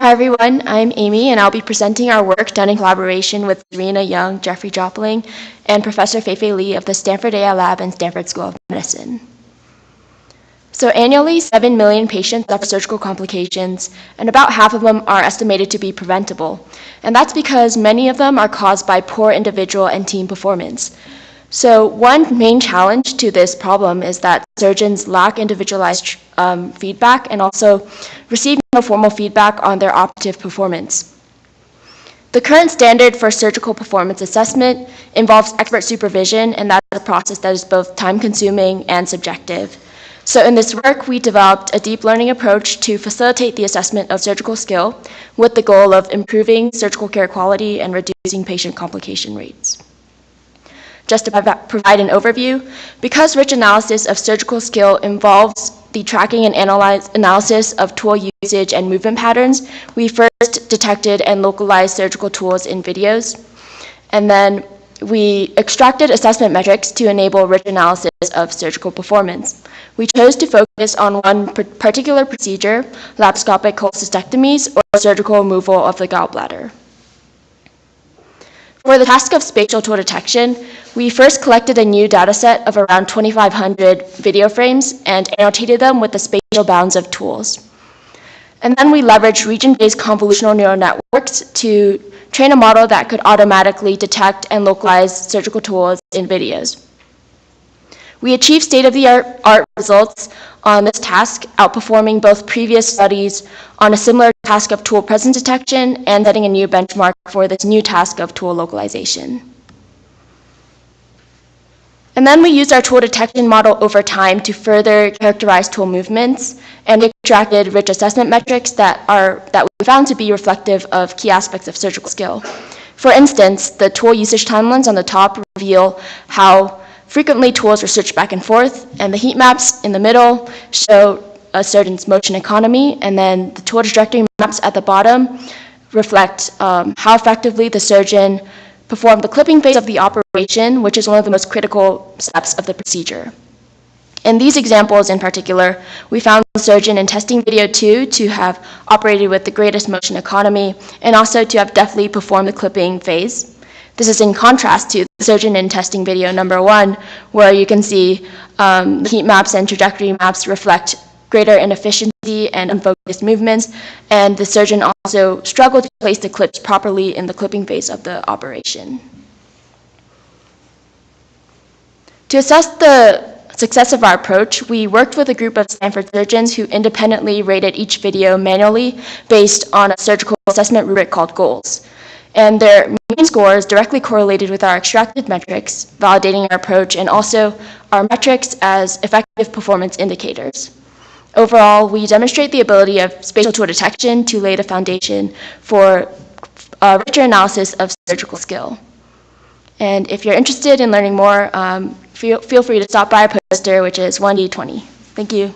Hi everyone, I'm Amy and I'll be presenting our work done in collaboration with Serena, Yeung, Jopling, and Professor Fei-Fei of the Stanford AI Lab and Stanford School of Medicine. So annually, 7 million patients suffer surgical complications, and about half of them are estimated to be preventable. And that's because many of them are caused by poor individual and team performance. So one main challenge to this problem is that surgeons lack individualized feedback and also receive no formal feedback on their operative performance. The current standard for surgical performance assessment involves expert supervision, and that's a process that is both time-consuming and subjective. So in this work, we developed a deep learning approach to facilitate the assessment of surgical skill with the goal of improving surgical care quality and reducing patient complication rates. Just to provide an overview, because rich analysis of surgical skill involves the tracking and analysis of tool usage and movement patterns, we first detected and localized surgical tools in videos. And then we extracted assessment metrics to enable rich analysis of surgical performance. We chose to focus on one particular procedure, laparoscopic cholecystectomies, or surgical removal of the gallbladder. For the task of spatial tool detection, we first collected a new dataset of around 2,500 video frames and annotated them with the spatial bounds of tools. And then we leveraged region-based convolutional neural networks to train a model that could automatically detect and localize surgical tools in videos. We achieved state-of-the-art results on this task, outperforming both previous studies on a similar task of tool presence detection and setting a new benchmark for this new task of tool localization. And then we used our tool detection model over time to further characterize tool movements, and we extracted rich assessment metrics that we found to be reflective of key aspects of surgical skill. For instance, the tool usage timelines on the top reveal how frequently tools are switched back and forth, and the heat maps in the middle show a surgeon's motion economy, and then the tool trajectory maps at the bottom reflect how effectively the surgeon performed the clipping phase of the operation, which is one of the most critical steps of the procedure. In these examples in particular, we found the surgeon in testing video 2 to have operated with the greatest motion economy and also to have deftly performed the clipping phase. This is in contrast to the surgeon in testing video number 1, where you can see the heat maps and trajectory maps reflect greater inefficiency and unfocused movements, and the surgeon also struggled to place the clips properly in the clipping phase of the operation. To assess the success of our approach, we worked with a group of Stanford surgeons who independently rated each video manually based on a surgical assessment rubric called GOALS. And their mean scores directly correlated with our extracted metrics, validating our approach, and also our metrics as effective performance indicators. Overall, we demonstrate the ability of spatial tool detection to lay the foundation for richer analysis of surgical skill. And if you're interested in learning more, feel free to stop by our poster, which is 1D20. Thank you.